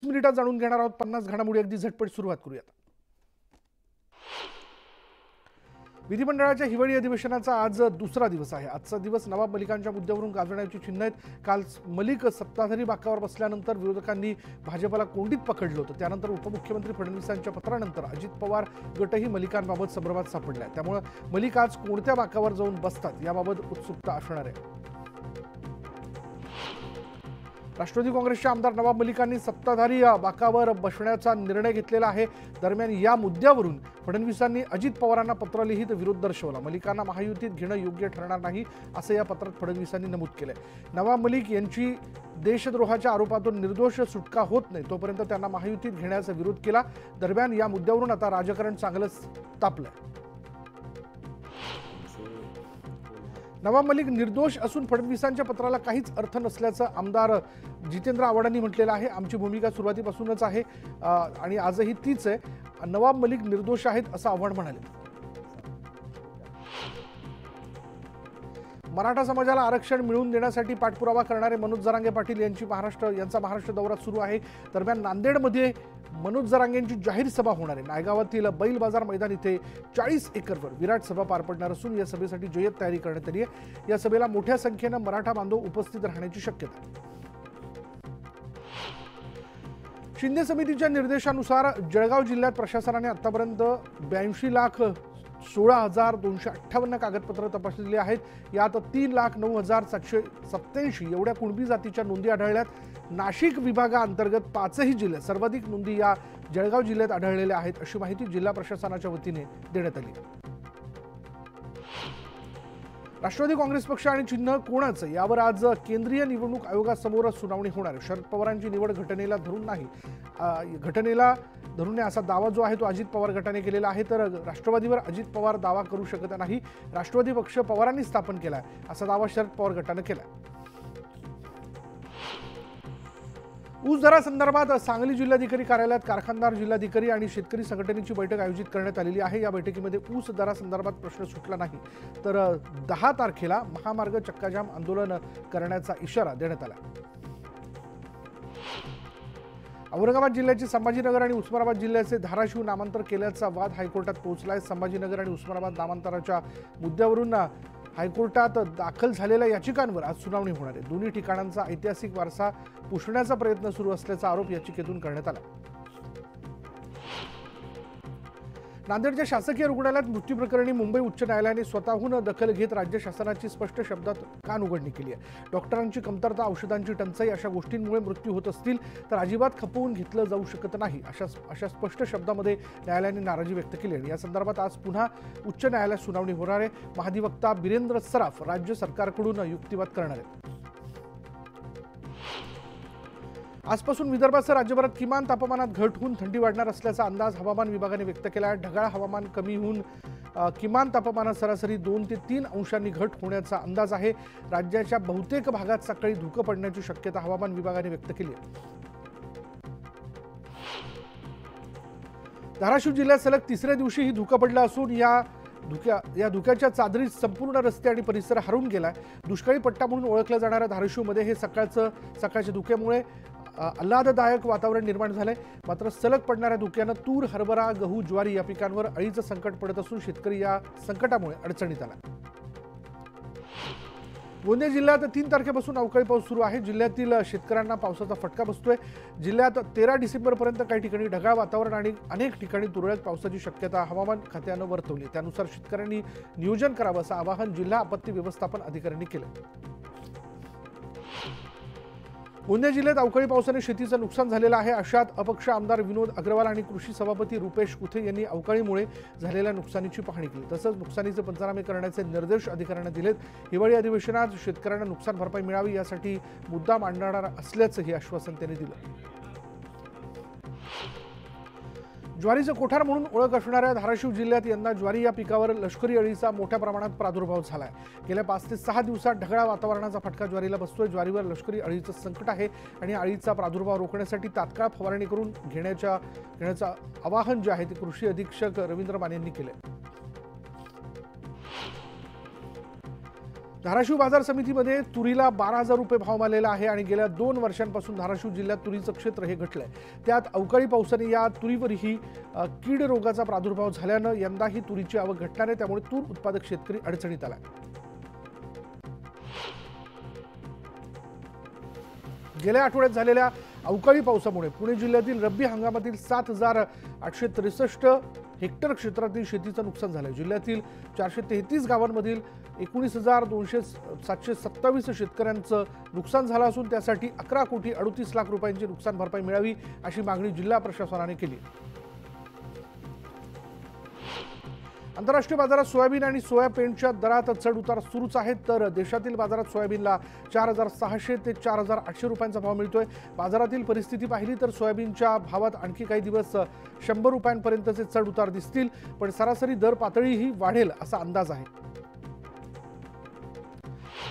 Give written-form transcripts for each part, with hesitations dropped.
मिनिटात जाणून घेणार आहोत 50 घडामोडी. अगदी झटपट सुरुवात करूयात. विधिमंडळाच्या हिवाळी अधिवेशनाचा आज दुसरा दिवस आहे. आजचा दिवस नवाब मलिकांच्या मुद्द्यावरून गाजवण्याची चिन्ह आहेत. काल मलिक सत्ताधारी बाकावर बसल्यानंतर विरोधकांनी भाजपला कोंडीत पकडलं होतं. त्यानंतर उपमुख्यमंत्री फडणवीसांच्या पत्रानंतर अजित पवार गटही मलिकांबाबत संभ्रमात सापडला. त्यामुळे मलिक आज कोणत्या बाकावर जाऊन बसतात याबाबत उत्सुकता असणार आहे. राष्ट्रवादी काँग्रेसच्या आमदार नवाब मलिकांनी सत्ताधारी बाकावर बसण्याचा निर्णय घेतलेला आहे. दरम्यान या मुद्द्यावरून फडणवीसांनी अजित पवारांना पत्र लिहित विरोध दर्शवला. मलिकांना महायुतीत घेणं योग्य ठरणार नाही असं या पत्रात फडणवीसांनी नमूद केलंय. नवाब मलिक यांची देशद्रोहाच्या आरोपातून निर्दोष सुटका होत नाही तोपर्यंत त्यांना महायुतीत घेण्याचा विरोध केला. दरम्यान या मुद्द्यावरून आता राजकारण चांगलंच तापलंय. नवाब मलिक निर्दोष असून फडणवीसांच्या पत्राला काहीच अर्थ नसल्याचं आमदार जितेंद्र आव्हाडांनी म्हटलेलं आहे. आमची भूमिका सुरुवातीपासूनच आहे आणि आजही तीच आहे. नवाब मलिक निर्दोष आहेत असं आव्हाड म्हणाले. मराठा समाजाला आरक्षण मिळवून देण्यासाठी पाठपुरावा करणारे मनोज जरांगे पाटील यांचा महाराष्ट्र दौरा सुरू आहे. दरम्यान नांदेडमध्ये मनोज जरांगेंची जाहीर सभा होणार आहे. नायगावातील बैल बाजार मैदान इथे 40 एकरवर विराट सभा पार पडणार असून या सभेसाठी जय्यत तयारी करण्यात आली आहे. या सभेला मोठ्या संख्येनं मराठा बांधव उपस्थित राहण्याची शक्यता आहे. शिंदे समितीच्या निर्देशानुसार जळगाव जिल्ह्यात प्रशासनाने आतापर्यंत 82,16,258 कागदपत्र तपासलेली आहेत. यात 3,09,787 एवढ्या कुणबी जातीच्या नोंदी आढळल्यात. नाशिक विभागाअंतर्गत 5ही जिल्ह्यात सर्वाधिक नोंदी या जळगाव जिल्ह्यात आढळलेल्या आहेत अशी माहिती जिल्हा प्रशासनाच्या वतीने देण्यात आली. राष्ट्रवादी काँग्रेस पक्ष आणि चिन्ह कोणाचं यावर आज केंद्रीय निवडणूक आयोगासमोर सुनावणी होणार आहे. शरद पवारांची निवड घटनेला धरून नाही असा दावा जो आहे तो अजित पवार गटाने केलेला आहे. तर राष्ट्रवादीवर अजित पवार दावा करू शकत नाही. राष्ट्रवादी पक्ष पवारांनी स्थापन केला असा दावा शरद पवार गटाने केला. ऊस दरासंदर्भात सांगली जिल्हाधिकारी कार्यालयात कारखानदार, जिल्हाधिकारी आणि शेतकरी संघटनेची बैठक आयोजित करण्यात आलेली आहे. या बैठकीमध्ये ऊस दरासंदर्भात प्रश्न सुटला नाही तर 10 तारखेला महामार्ग चक्काजाम आंदोलन करण्याचा इशारा देण्यात आला. औरंगाबाद जिल्ह्याचे संभाजीनगर आणि उस्मानाबाद जिल्ह्याचे धाराशिव नामांतर केल्याचा वाद हायकोर्टात पोहोचलाय. संभाजीनगर आणि उस्मानाबाद नामांतराच्या मुद्द्यावरून हायकोर्टात दाखल झालेल्या याचिकांवर आज सुनावणी होणार आहे. दोन्ही ठिकाणांचा ऐतिहासिक वारसा पुसण्याचा प्रयत्न सुरू असल्याचा आरोप याचिकेतून करण्यात आला. नांदेडच्या शासकीय रुग्णालयात मृत्यू प्रकरणी मुंबई उच्च न्यायालयाने स्वतःहून दखल घेत राज्य शासनाची स्पष्ट शब्दात कान उघडणी केली आहे. डॉक्टरांची कमतरता, औषधांची टंचाई अशा गोष्टींमुळे मृत्यू होत असतील तर अजिबात खपवून घेतलं जाऊ शकत नाही अशा स्पष्ट शब्दामध्ये न्यायालयाने नाराजी व्यक्त केली आणि या संदर्भात आज पुन्हा उच्च न्यायालयात सुनावणी होणार आहे. महाधिवक्ता बिरेंद्र सराफ राज्य सरकारकडून युक्तिवाद करणार आहेत. आजपासून विदर्भासह राज्यभरात किमान तापमानात घट होऊन थंडी वाढणार असल्याचा अंदाज हवामान विभागाने व्यक्त केला आहे. ढगाळ हवामान कमी होऊन किमान तापमानात सरासरी 2 ते 3 अंशांनी घट होण्याचा अंदाज आहे. राज्याच्या बहुतेक भागात सकाळी धुकं पडण्याची शक्यता हवामान विभागाने व्यक्त केली आहे. धाराशिव जिल्ह्यात सलग 3ऱ्या दिवशीही धुकं पडलं असून या धुक्याच्या चादरीत संपूर्ण रस्ते आणि परिसर हरवून गेलाय. दुष्काळी पट्टा म्हणून ओळखल्या जाणाऱ्या धाराशिवमध्ये हे सकाळच्या धुक्यामुळे आल्हाददायक वातावरण निर्माण झालंय. मात्र सलग पडणाऱ्या धुक्यानं तूर, हरभरा, गहू, ज्वारी या पिकांवर अळीचं संकट पडत असून शेतकरी या संकटामुळे अडचणीत आला. गोंदिया जिल्ह्यात 3 तारखेपासून अवकाळी पाऊस सुरू आहे. जिल्ह्यातील शेतकऱ्यांना पावसाचा फटका बसतोय. जिल्ह्यात 13 डिसेंबरपर्यंत काही ठिकाणी ढगाळ वातावरण आणि अनेक ठिकाणी तुरळक पावसाची शक्यता हवामान खात्यानं वर्तवली. त्यानुसार शेतकऱ्यांनी नियोजन करावं असं आवाहन जिल्हा आपत्ती व्यवस्थापन अधिकाऱ्यांनी केलं. गोंदिया जिल्ह्यात अवकाळी पावसाने शेतीचं नुकसान झालेलं आहे. अशात अपक्ष आमदार विनोद अग्रवाल आणि कृषी सभापती रुपेश कुथे यांनी अवकाळीमुळे झालेल्या नुकसानीची पाहणी केली. तसंच नुकसानीचे पंचनामे करण्याचे निर्देश अधिकाऱ्यांना दिलेत. हिवाळी अधिवेशनात शेतकऱ्यांना नुकसान भरपाई मिळावी यासाठी मुद्दा मांडणार असल्याचंही आश्वासन त्यांनी दिलं. ज्वारीचं कोठार म्हणून ओळख असणाऱ्या धाराशिव जिल्ह्यात यंदा ज्वारी या पिकावर लष्करी अळीचा मोठ्या प्रमाणात प्रादुर्भाव झालाय. गेल्या 5 ते 6 दिवसात ढगाळ वातावरणाचा फटका ज्वारीला बसतोय. ज्वारीवर लष्करी अळीचं संकट आहे आणि अळीचा प्रादुर्भाव रोखण्यासाठी तात्काळ फवारणी करून घेण्याचं आवाहन जे आहे ते कृषी अधीक्षक रवींद्र माने यांनी केलंय. धाराशिव बाजार समितीमध्ये तुरीला 12,000 रुपये भाव मिळालेला आहे आणि गेल्या 2 वर्षांपासून धाराशिव जिल्ह्यात तुरीचं क्षेत्र हे घटलंय। त्यात अवकाळी पावसाने या तुरीवरही कीड रोगाचा प्रादुर्भाव झाल्यानं यंदाही तुरीची आवक घटणार आहे, त्यामुळे तूर उत्पादक शेतकरी अडचणीत आला। गेल्या आठवड्यात झालेल्या अवकाळी पावसामुळे पुणे जिल्ह्यातील रब्बी हंगामातील 7,863 हेक्टर क्षेत्रातील शेतीचं नुकसान झालं। जिल्ह्यातील 433 गावांमधील 19,727 शेतकऱ्यांचं नुकसान झालं असून त्यासाठी 11,38,00,000 रुपयांची नुकसान भरपाई मिळावी अशी मागणी जिल्हा प्रशासनाने केली। आंतरराष्ट्रीय बाजारात सोयाबीन आणि सोयाबीनच्या दरात चढ उतार सुरूच आहेत, तर देशातील बाजारात सोयाबीनला 4,600 ते 4,800 रुपयांचा भाव मिळतोय। बाजारातील परिस्थिती पाहिली तर सोयाबीनच्या भावात आणखी काही दिवस 100 रुपयांपर्यंतचे चढ उतार दिसतील, पण सरासरी दर पातळीही वाढेल असा अंदाज आहे।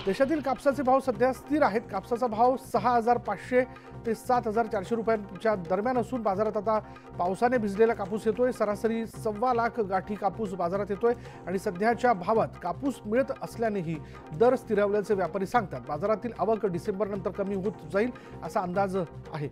देशातील कापसाचे भाव सध्या स्थिर आहेत। कापसाचा भाव 6,500 ते 7,400 रुपयांच्या दरम्यान असून बाजारात आता पावसाने भिजलेला कापूस येतोय। सरासरी 1,25,00,000 गाठी कापूस बाजारात येतोय आणि सध्याच्या भावात कापूस मिळत असल्यानेही दर स्थिरावल्याचे व्यापारी सांगतात। बाजारातील आवक डिसेंबर नंतर कमी होत जाईल असा अंदाज आहे।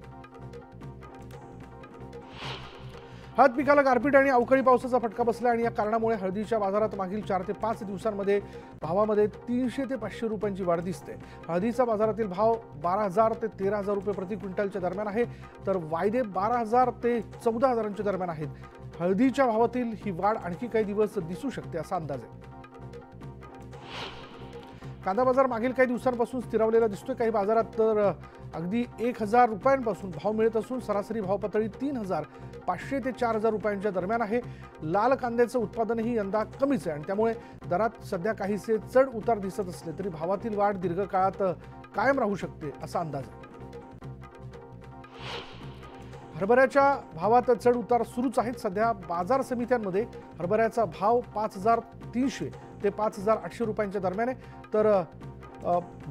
हळद पिकाला गारपीट आणि अवकाळी पावसाचा फटका बसला आणि या कारणामुळे हळदीच्या बाजारात मागील 4 ते 5 दिवसांमध्ये भावामध्ये 300 ते 500 रुपयांची वाढ दिसते। हळदीचा बाजारातील भाव 12,000 ते 13,000 रुपये प्रति क्विंटलच्या दरम्यान आहे, तर वायदे 12,000 ते 14,000च्या दरम्यान आहेत। हळदीच्या भावातील ही वाढ आणखी काही दिवस दिसू शकते असा अंदाज आहे। कांदा बाजार मागील काही दिवसांपासून स्थिरावलेला दिसतोय। काही बाजारात तर अगदी 1,000 रुपयांपासून भाव मिळत असून सरासरी भाव पातळी 3,500 ते 4,000 रुपयांच्या दरम्यान आहे। लाल कांद्याचं उत्पादनही यंदा कमीच आहे आणि त्यामुळे दरात सध्या काहीसे चढ उतार दिसत असले तरी भावातील वाढ दीर्घकाळात कायम राहू शकते असा अंदाज आहे। हरभऱ्याच्या भावात चढ उतार सुरूच आहेत। सध्या बाजार समित्यांमध्ये हरभऱ्याचा भाव 5,300 ते 5,800 रुपयांच्या दरम्यान आहे, तर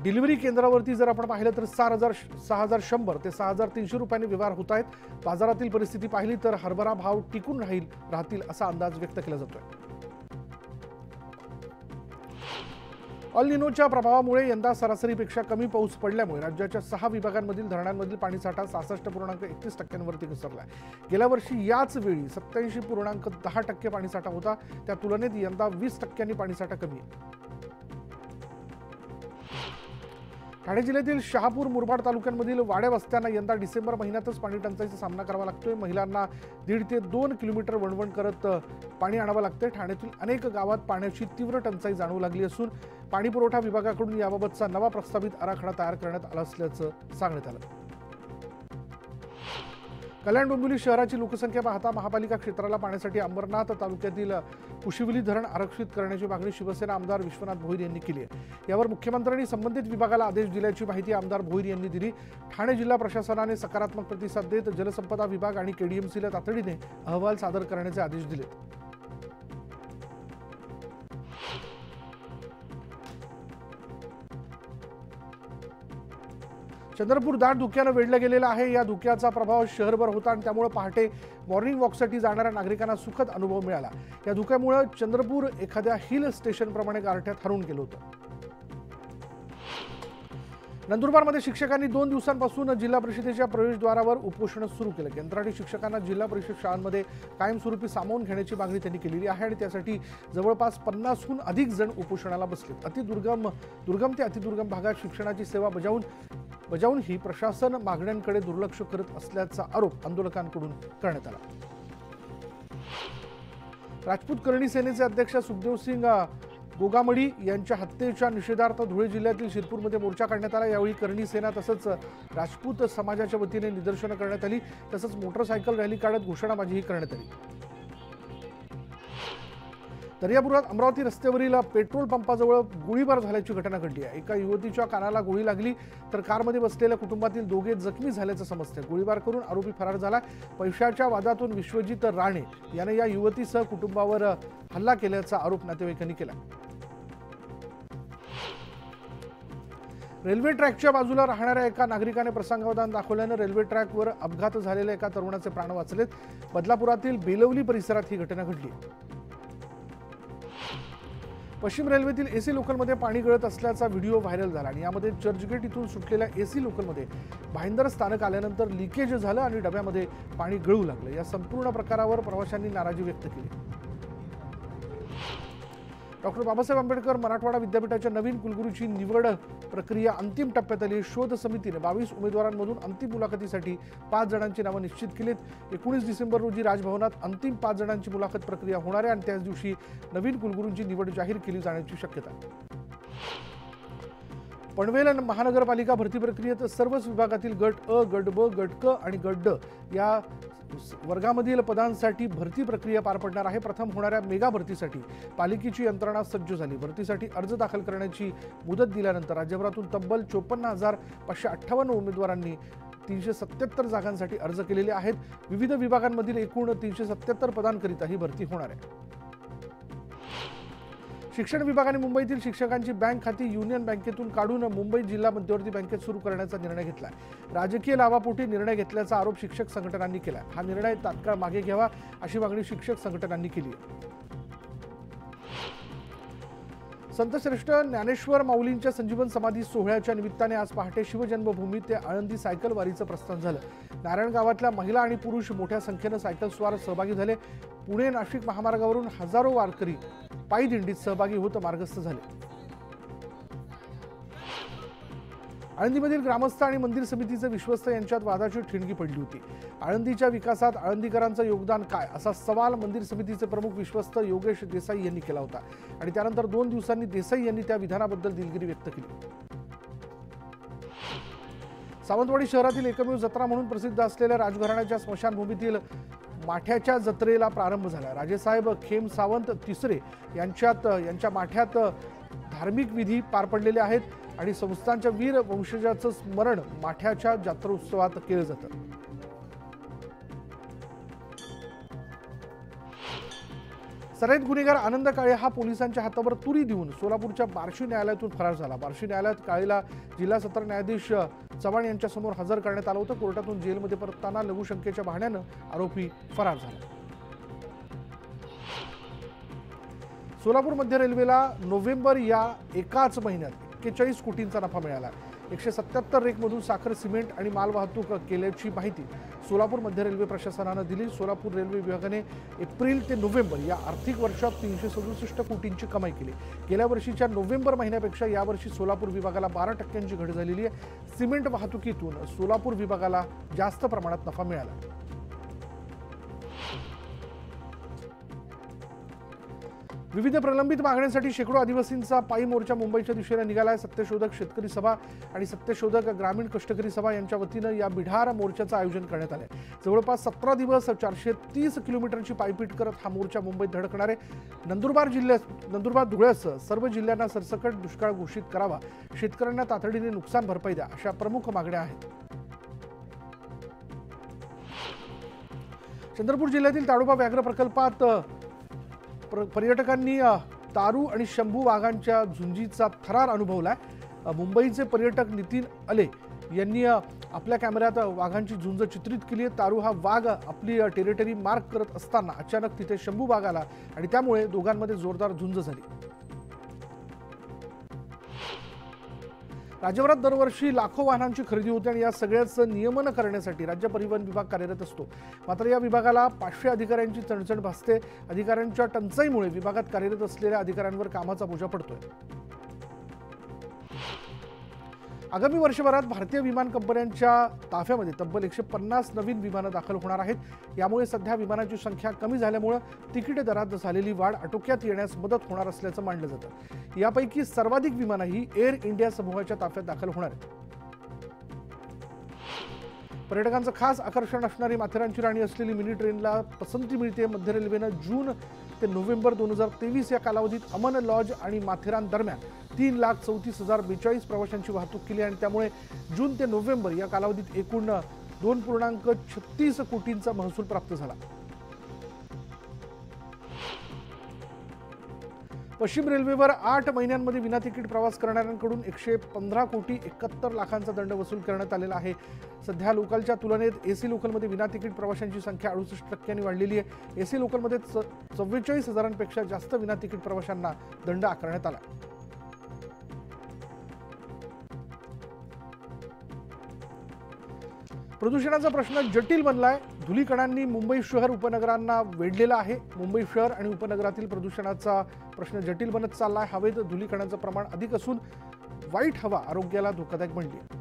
डिलिव्हरी केंद्रावरती जर आपण पाहिलं तर 6,100 ते 6,300 रुपयांनी व्यवहार होत आहेत। बाजारातील परिस्थिती पाहिली तर हरभरा भाव टिकून राहतील असा अंदाज व्यक्त केला जातोय। अल निनोच्या प्रभावामुळे यंदा सरासरीपेक्षा कमी पाऊस पडल्यामुळे राज्याच्या 6 विभागांमधील धरणांमधील पाणीसाठा 66.31% घसरला आहे। गेल्या वर्षी याच वेळी 87.10% पाणीसाठा होता, त्या तुलनेत यंदा 20% पाणीसाठा कमी आहे। ठाणे जिल्ह्यातील शहापूर मुरबाड तालुक्यांमधील वाड्या वस्त्यांना यंदा डिसेंबर महिन्यातच पाणी टंचाईचा सामना करावा लागतोय। महिलांना 1.5 ते 2 किलोमीटर वणवण करत पाणी आणावं लागतंय। ठाण्यातील अनेक गावात पाण्याची तीव्र टंचाई जाणवू लागली असून पाणी पुरवठा विभागाकडून याबाबतचा नवा प्रस्तावित आराखडा तयार करण्यात आला असल्याचं सांगण्यात आलं। कल्याण डोंबिवली शहराची लोकसंख्या पाहता महापालिका क्षेत्राला पाण्यासाठी अंबरनाथ तालुक्यातील कुशिवली धरण आरक्षित करण्याची मागणी शिवसेना आमदार विश्वनाथ भोईर यांनी केली आहे। यावर मुख्यमंत्र्यांनी संबंधित विभागाला आदेश दिल्याची माहिती आमदार भोईर यांनी दिली। ठाणे जिल्हा प्रशासनाने सकारात्मक प्रतिसाद देत जलसंपदा विभाग आणि केडीएमसीला तातडीने अहवाल सादर करण्याचे आदेश दिले। चंद्रपूर दाट धुक्यानं वेढलं गेलेलं आहे। या धुक्याचा प्रभाव शहरभर होता आणि त्यामुळे पहाटे मॉर्निंग वॉकसाठी जाणाऱ्या नागरिकांना सुखद अनुभव मिळाला। या धुक्यामुळे चंद्रपूर एखाद्या हिल स्टेशनप्रमाणे गारठ्यात हरवून गेलं होतं। नंदुरबारमध्ये शिक्षकांनी 2 दिवसांपासून जिल्हा परिषदेच्या प्रवेशद्वारावर उपोषण सुरू केलं। कंत्राटी शिक्षकांना जिल्हा परिषद शाळांमध्ये कायमस्वरूपी सामावून घेण्याची मागणी त्यांनी केलेली आहे आणि त्यासाठी जवळपास 50हून अधिक जण उपोषणाला बसलेत। दुर्गम ते अतिदुर्गम भागात शिक्षणाची सेवा बजावूनही प्रशासन मागण्यांकडे दुर्लक्ष करत असल्याचा आरोप आंदोलकांकडून करण्यात आला। राजपूत करणी सेनेचे अध्यक्ष सुखदेव सिंग गोगामडी यांच्या हत्येच्या निषेधार्थ धुळे जिल्ह्यातील शिरपूरमध्ये मोर्चा काढण्यात आला। यावेळी करणी सेना तसंच राजपूत समाजाच्या वतीने निदर्शनं करण्यात आली, तसंच मोटरसायकल रॅली काढत घोषणाबाजीही करण्यात आली। दर्यापुरात अमरावती रस्त्यावरील पेट्रोल पंपाजवळ गोळीबार झाल्याची घटना घडली आहे। एका युवतीच्या कानाला गोळी लागली तर कारमध्ये बसलेल्या कुटुंबातील दोघे जखमी झाल्याचं समजतं। गोळीबार करून आरोपी फरार झाला। पैशाच्या वादातून विश्वजित राणे याने या युवतीसह कुटुंबावर हल्ला केल्याचा आरोप नातेवाईकांनी केला। रेल्वे ट्रॅकच्या बाजूला राहणाऱ्या एका नागरिकाने प्रसंगावधान दाखवल्यानं रेल्वे ट्रॅकवर अपघात झालेल्या एका तरुणाचे प्राण वाचलेत। बदलापुरातील बेलवली परिसरात ही घटना घडली। पश्चिम रेल्वेतील एसी लोकलमध्ये पाणी गळत असल्याचा व्हिडिओ व्हायरल झाला आणि यामध्ये चर्चगेट इथून सुटलेल्या एसी लोकलमध्ये भाईंदर स्थानक आल्यानंतर लिकेज झालं आणि डब्यामध्ये पाणी गळू लागलं। या संपूर्ण प्रकारावर प्रवाशांनी नाराजी व्यक्त केली। डॉक्टर बाबासाहेब आंबेडकर मराठवाडा विद्यापीठाच्या नवीन कुलगुरूची निवड प्रक्रिया अंतिम टप्प्यात आली। शोध समितीने 22 उमेदवारांमधून अंतिम मुलाखतीसाठी 5 जणांची नावे निश्चित केलीत। 19 डिसेंबर रोजी राजभवनात अंतिम 5 जणांची मुलाखत प्रक्रिया होणार आहे आणि त्याच दिवशी नवीन कुलगुरूंची निवड जाहीर केली जाण्याची शक्यता आहे। पनवेल महानगरपालिका भरती प्रक्रियेत सर्वच विभागातील गट अ, गट ब, गट क आणि गट ड या वर्गामधील पदांसाठी भरती प्रक्रिया पार पडणार आहे। प्रथम होणाऱ्या मेगा भरतीसाठी पालिकेची यंत्रणा सज्ज झाली। भरतीसाठी अर्ज दाखल करण्याची मुदत दिल्यानंतर राज्यभरातून तब्बल 54,558 उमेदवारांनी 377 जागांसाठी अर्ज केलेले आहेत। विविध विभागांमधील एकूण 377 पदांकरिता ही भरती होणार आहे। शिक्षण विभागाने मुंबईतील शिक्षकांची बँक खाती युनियन बँकेतून काढून मुंबई जिल्हा मध्यवर्ती बँकेत सुरू करण्याचा निर्णय घेतला। राजकीय लाभापोटी निर्णय घेतल्याचा आरोप शिक्षक संघटनांनी केला। हा निर्णय तात्काळ मागे घ्यावा अशी मागणी शिक्षक संघटनांनी केली आहे। संतश्रेष्ठ ज्ञानेश्वर माऊलींच्या संजीवन समाधी सोहळ्याच्या निमित्ताने आज पहाटे शिवजन्मभूमी ते आळंदी सायकल वारीचं प्रस्थान झालं। नारायण गावातल्या महिला आणि पुरुष मोठ्या संख्येनं सायकल स्वार सहभागी झाले। पुणे नाशिक महामार्गावरून हजारो वारकरी पायी दिंडीत सहभागी होत मार्गस्थ झाले। आळंदीमधील ग्रामस्थ आणि मंदिर समितीचे विश्वस्त यांच्यात वादाची ठिणगी पडली होती। आळंदीच्या विकासात आळंदीकरांचं योगदान काय असा सवाल मंदिर समितीचे प्रमुख विश्वस्त योगेश देसाई यांनी केला होता आणि त्यानंतर 2 दिवसांनी देसाई यांनी त्या विधानाबद्दल दिलगिरी व्यक्त केली। सावंतवाडी शहरातील एकमेव जत्रा म्हणून प्रसिद्ध असलेल्या राजघराण्याच्या स्मशानभूमीतील माठ्याच्या जत्रेला प्रारंभ झाला। राजेसाहेब खेम सावंत तिसरे यांच्या माठ्यात धार्मिक विधी पार पडलेले आहेत आणि संस्थांच्या वीर वंशजाचं स्मरण माठ्याच्या जत्रोत्सवात केलं जातं। सराईत गुन्हेगार आनंद काळे हा पोलिसांच्या हातावर तुरी देऊन सोलापूरच्या बार्शी न्यायालयातून फरार झाला। बार्शी न्यायालयात काळेला जिल्हा सत्र न्यायाधीश चव्हाण यांच्यासमोर हजर करण्यात आलं होतं। कोर्टातून जेलमध्ये परतताना लघुशंकेच्या बहाण्यानं आरोपी फरार झाला। सोलापूर मध्य रेल्वेला नोव्हेंबर या एकाच महिन्यात 41 कोटींचा नफा मिळाला। 177 रेकमधून साखर, सिमेंट आणि मालवाहतूक केल्याची माहिती सोलापूर मध्य रेल्वे प्रशासनानं दिली। सोलापूर रेल्वे विभागाने एप्रिल ते नोव्हेंबर या आर्थिक वर्षात 367 कोटींची कमाई केली। गेल्या वर्षीच्या नोव्हेंबर महिन्यापेक्षा यावर्षी सोलापूर विभागाला 12% घट झालेली आहे। सिमेंट वाहतुकीतून सोलापूर विभागाला जास्त प्रमाणात नफा मिळाला। विविध प्रलंबित मागण्यांसाठी शेकडो आदिवासींचा पायी मोर्चा मुंबईच्या दिशेने निघालाय। सत्यशोधक शेतकरी सभा आणि सत्यशोधक ग्रामीण कष्टकरी सभा यांच्या वतीनं या बिढार मोर्चाचं आयोजन करण्यात आलंय। जवळपास 17 दिवस 430 किलोमीटरची पायपीट करत हा मोर्चा मुंबईत धडकणार आहे। नंदुरबार धुळ्यासह सर्व जिल्ह्यांना सरसकट दुष्काळ घोषित करावा, शेतकऱ्यांना तातडीने नुकसान भरपाई द्या अशा प्रमुख मागण्या आहेत। चंद्रपूर जिल्ह्यातील ताडोबा व्याघ्र प्रकल्पात पर्यटकांनी तारू आणि शंभू वाघांच्या झुंजीचा थरार अनुभवलाय। मुंबईचे पर्यटक नितीन अले यांनी आपल्या कॅमेऱ्यात वाघांची झुंज चित्रित केली आहे। तारू हा वाघ आपली टेरिटरी मार्क करत असताना अचानक तिथे शंभू वाघ आला आणि त्यामुळे दोघांमध्ये जोरदार झुंज झाली। राज्यभरात दरवर्षी लाखो वाहनांची खरेदी होते आणि या सगळ्याचं नियमन करण्यासाठी राज्य परिवहन विभाग कार्यरत असतो। मात्र या विभागाला 500 अधिकाऱ्यांची चणचण भासते। अधिकाऱ्यांच्या टंचाईमुळे विभागात कार्यरत असलेल्या अधिकाऱ्यांवर कामाचा बोजा पडतोय। आगामी वर्षभरात भारतीय विमान कंपन्यांच्या ताफ्यामध्ये तब्बल 150 नवीन विमानं दाखल होणार आहेत। यामुळे सध्या विमानांची संख्या कमी झाल्यामुळे तिकीट दरात झालेली वाढ आटोक्यात येण्यास मदत होणार असल्याचं मानलं जातं। यापैकी सर्वाधिक विमानं ही एअर इंडिया समूहाच्या ताफ्यात दाखल होणार आहेत। पर्यटकांचं खास आकर्षण असणारी माथेरानची राणी असलेली मिनी ट्रेनला पसंती मिळते। मध्य रेल्वेनं जून ते नोव्हेंबर 2023 या कालावधीत अमन लॉज आणि माथेरान दरम्यान 3,34,042 प्रवाशांची वाहतूक केली आणि त्यामुळे जून ते नोव्हेंबर या कालावधीत एकूण 2.36 कोटींचा महसूल प्राप्त झाला। पश्चिम रेल्वेवर 8 महिन्यांमध्ये विना तिकीट प्रवास करणाऱ्यांकडून 115,71,00,000चा दंड वसूल करण्यात आलेला आहे. सध्या लोकलच्या तुलनेत एसी लोकलमध्ये विना तिकीट प्रवाशांची संख्या 68% वाढलेली आहे. एसी लोकलमध्ये 44,000पेक्षा जास्त विना तिकीट प्रवाशांना दंड आकारण्यात आला. प्रदूषणाचा प्रश्न जटिल बनलाय. धुलीकणांनी मुंबई शहर उपनगरांना वेढलेला आहे. मुंबई शहर आणि उपनगरातील प्रदूषणाचा प्रश्न जटिल बनत चाललाय. हवेत धुलीकणांचं प्रमाण अधिक असून वाईट हवा आरोग्याला धोकादायक बनली आहे.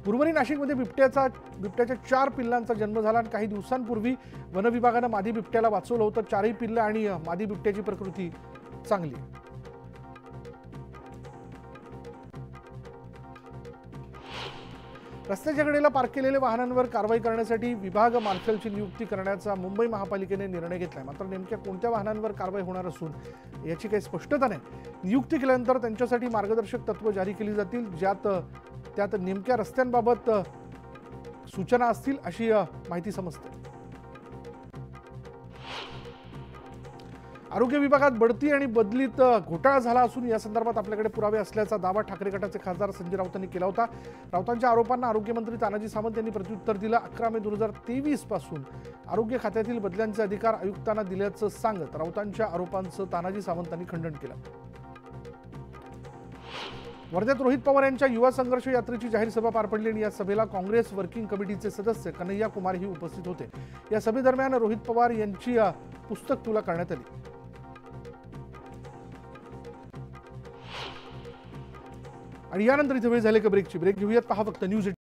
गुरुवारी नाशिकमध्ये बिबट्याच्या 4 पिल्लांचा जन्म झाला आणि काही दिवसांपूर्वी वनविभागानं मादी बिबट्याला वाचवलं होतं. 4ही पिल्लं आणि मादी बिबट्याची प्रकृती चांगली आहे. रस्त्याच्या कडेला पार्क केलेल्या वाहनांवर कारवाई करण्यासाठी विभाग मार्शलची नियुक्ती करण्याचा मुंबई महापालिकेने निर्णय घेतलाय. मात्र नेमक्या कोणत्या वाहनांवर कारवाई होणार असून याची काही स्पष्टता नाही. नियुक्ती केल्यानंतर त्यांच्यासाठी मार्गदर्शक तत्त्व जारी केली जातील, त्यात नेमक्या रस्त्यांबाबत सूचना असतील अशी माहिती समजते. आरोग्य विभागात बढती आणि बदलीत घोटाळा झाला असून या संदर्भात आपल्याकडे पुरावे असल्याचा दावा ठाकरे गटाचे खासदार संजय राऊतांनी केला होता. राऊतांच्या आरोपांना आरोग्यमंत्री तानाजी सावंत यांनी प्रत्युत्तर दिलं. 11 मे 2023 पासून आरोग्य खात्यातील बदल्यांचे अधिकार आयुक्तांना दिल्याचं सांगत राऊतांच्या आरोपांचं तानाजी सावंतांनी खंडन केलं. वर्ध्यात रोहित पवार यांच्या युवा संघर्ष यात्रेची जाहीर सभा पार पडली आणि या सभेला काँग्रेस वर्किंग कमिटीचे सदस्य कन्हैया कुमारही उपस्थित होते. या सभेदरम्यान रोहित पवार यांची पुस्तक तुला करण्यात आली. आणि यानंतर इथे वेळ झाले का ब्रेकची. ब्रेक घेऊयात. पहा फक्त न्यूज